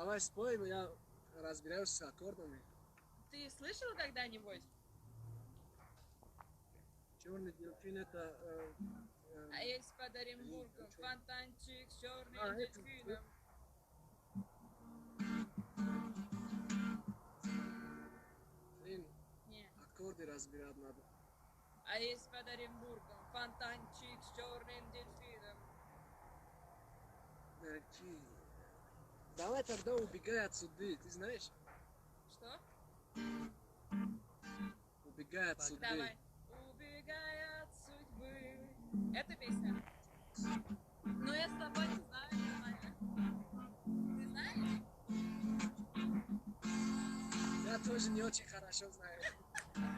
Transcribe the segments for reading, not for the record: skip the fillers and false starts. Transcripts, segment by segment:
давай спой, я разбираюсь с аккордами. Ты слышал когда-нибудь? Черный дельфин это... А есть под Оренбургом фонтанчик с черным это... дельфином. Блин, Не. аккорды разбирать надо. А есть под Оренбургом фонтанчик с черным дельфином. Давай тогда убегай отсюда, ты знаешь? Что? Убегай от судьбы. Давай. Убегай от судьбы. Это песня? Но я с тобой не знаю, ты знаешь? Я тоже не очень хорошо знаю.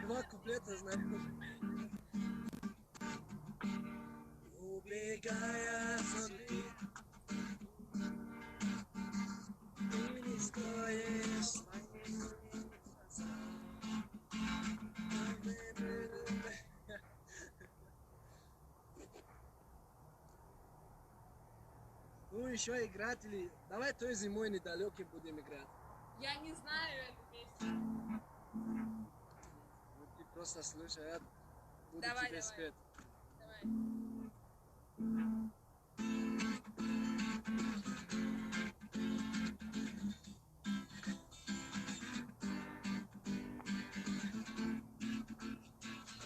Два куплета знаю. Убегая от судьбы, ты не скроешь свои глаза. Ну еще играть или... Давай той зимой недалеким будем играть. Я не знаю эту песню. Ну, ты просто слушай, я буду Давай, тебе давай. спеть. Давай.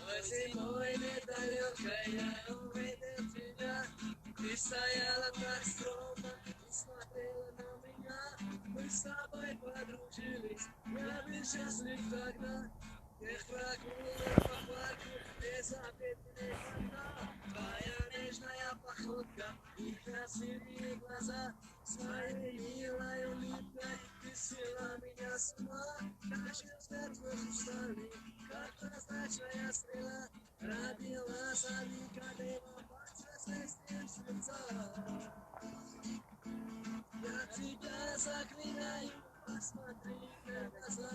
Ой, зимой недалекая, увидел тебя. Ты стояла так скромно и смотрела на меня. Мы с тобой подружились, я был счастлив тогда. Эх, прогулок по парку, без запретных окна. Твоя нежная походка и красивые глаза. Своей милой улыбкой ты свела меня с ума. Каждый взгляд твой усталый, как прозрачная стрела. Родилась Никодима, подсознательным сердца. Я тебя заклинаю, посмотри на глаза.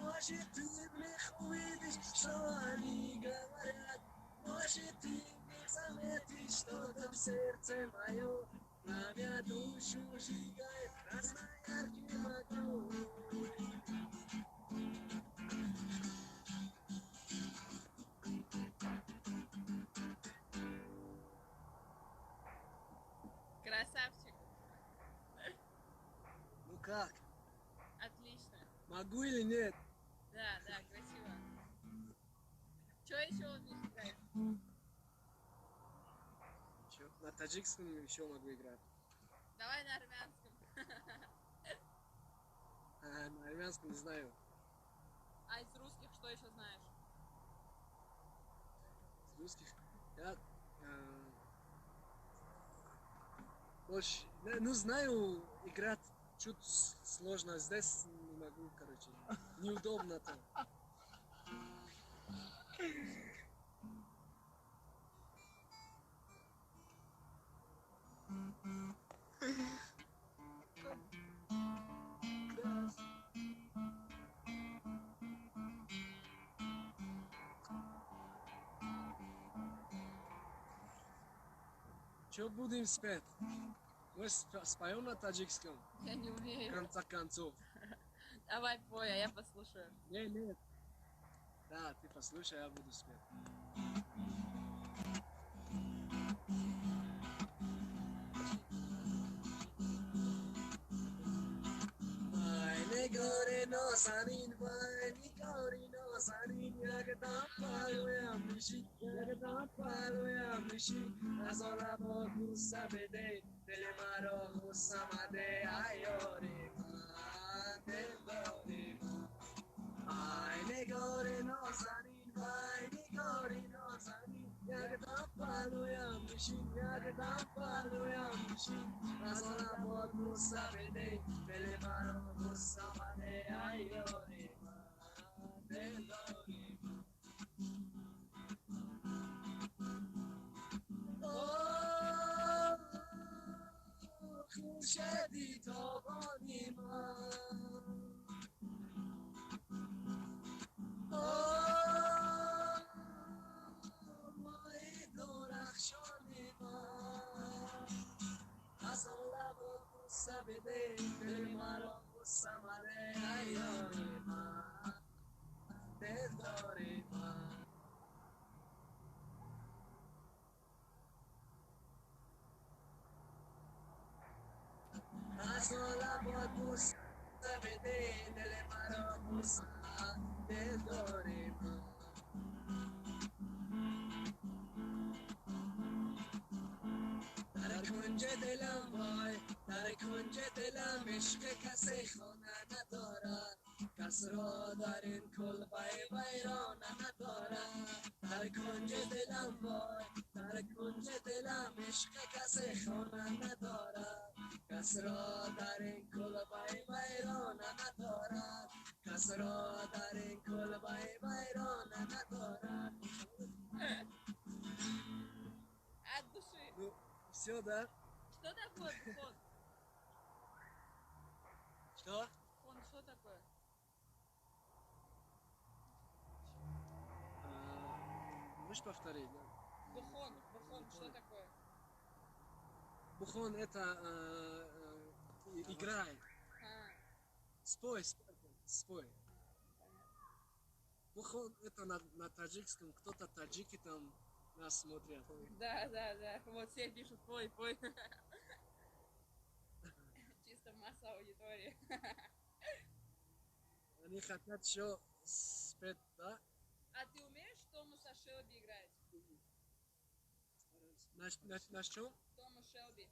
Может, ты в них увидишь, что они говорят. Может, ты в них заметишь что-то в сердце мое. Пламя душу сжигает красноярким огнем. Красавчик. Ну как? Отлично. Могу или нет? Да, да, красиво. Что еще умеешь играть? Чё? На таджикском еще могу играть. Давай на армянском. На армянском не знаю. А из русских что еще знаешь? Из русских. Я больше, ну знаю играть чуть сложно. Здесь не могу, короче. Неудобно там. Что будем спеть? Мы споем на таджикском. Я не В умею. конце концов. Давай пой, а я послушаю. Нет. Да, ты послушай, я буду спеть. Negore no sanin vai, Negore no sanin yagda palo ya mishi, yagda palo ya mishi. Azola bogu sabede, dele maro musamade ayore ma, Negore ma. Ay Negore no sanin vai, Negore no sanin yagda palo ya mishi, yagda palo ya mishi. Azola bogu sabede, dele maro musamade ayore ma, Negore ma. Oh, خورشیدی تابانی من ماهی درخشان من از آن لب و بوسه sabete, del maro samare ayonima, del dorima. Asola bus sabete, del maro samare del dorima. در کنج دلم عشق کسی خانه ندارد کس را در این کلبه ویرانه ندارد در کنج دلم وای در کنج دلم عشق کسی خانه ندارد کس را در این کلبه ویرانه ندارد کس را در این کلبه ویرانه ندارد От души. Ну, все, да? Что такое фон? Что? Фон, что такое? Можешь повторить, да? Бухон, что такое? Бухон это играй. А, Спой. Бухон это на таджикском, кто-то таджики там нас смотрят. да. Вот все пишут, пой. Чисто масса аудитории. Они хотят еще спеть, да? А ты умеешь Томаса Шелби играть? На чем? Томас Шелби.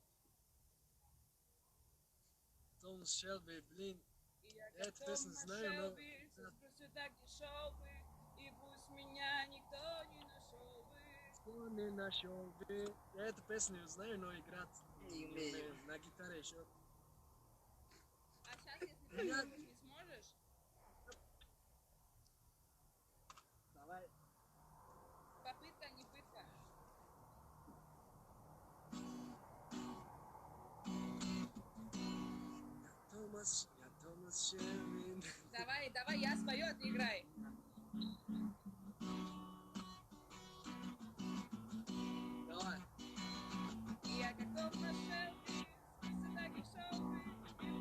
Томас Шелби, блин. И я Я как эту песню Томас знаю, но... Шелби, спросил так дешел бы, и пусть меня никто не нашел бы. Кто не нашел бы? Я эту песню знаю, но играть не умею. На гитаре еще. А сейчас, если попробуешь, не сможешь? Давай. Попытка, не пытка. Я Томас Шелби. Давай, я спою, а ты играй. Давай. Я как Томас Шелби, спустя так дешел бы, и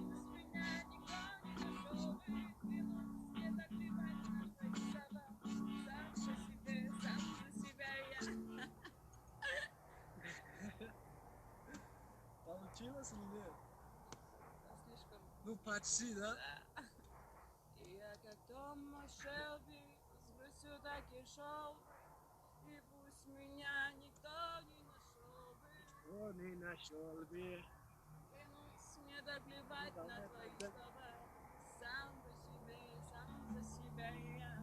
пусть меня никто не нашел бы. Ты можешь мне так плевать на твои слова, сам за себя я. Получилось или нет? Слишком. Ну почти, да? И я как Томас Шелби сбросил так и шел, и пусть меня никто не нашел бы. Кто не нашел бы? Клянусь, мне так плевать на твои слова, сам за себя я.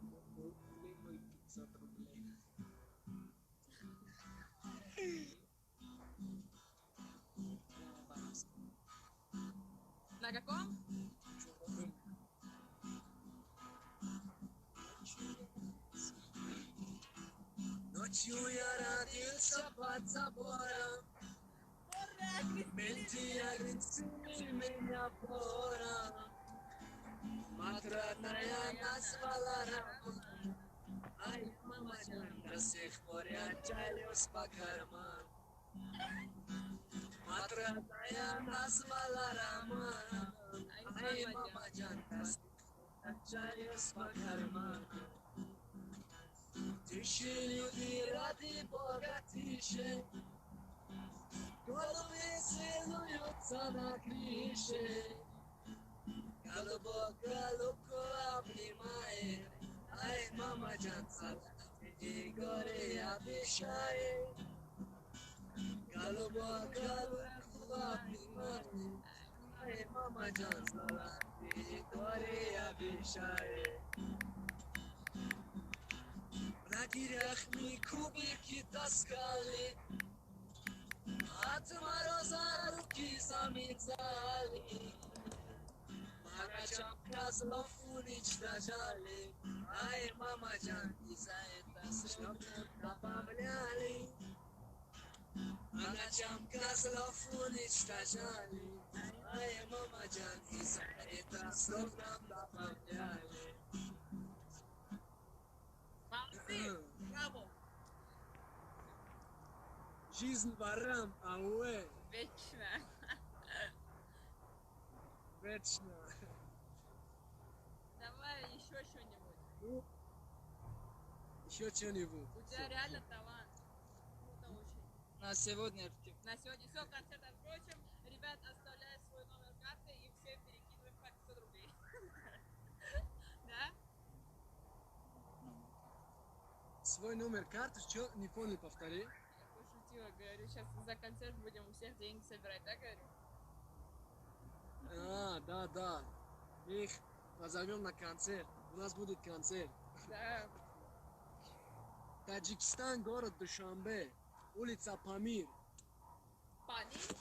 Ну, 500 рублей. На каком? Ночью я родился под забором, Мельтия грязили меня пором. Мать родная назвала Роман, ай, мама Джан, до сих пор я чалюсь по карман. Мать родная назвала Роман, ай, мама Джан, до сих пор я чалюсь по карман. Тише люди ради Бога, тише, головы целуются на крыше. Голубок голубку обнимает, ай, мама Джан, иди горе обещает. Голубок голубку обнимает, ай, мама Джан, иди горе обещает. На деревьях мы кубики таскали, от мороза руки замерзали. По ночам козлов уничтожали, ай, мама Джан, и за это слём добавляли. По ночам козлов уничтожали, ай, мама Джан, и за это слём добавляли. Молодцы! Браво! Жизнь ворам, ауэ. Вечно! Точно. Давай еще что-нибудь. Ну, еще что-нибудь. У тебя реально талант. Круто очень. На сегодня, Артем. На сегодня все, концерт отбросим. Ребят, оставляют свой номер карты и все перекидываем по 500 рублей. Да? Свой номер карты, что? Не понял, повтори. Я пошутила, говорю, сейчас за концерт будем у всех деньги собирать, да, говорю? Да. Их позовем на концерт. У нас будет концерт. Да. Таджикистан, город Душанбе. Улица Памир. Памир?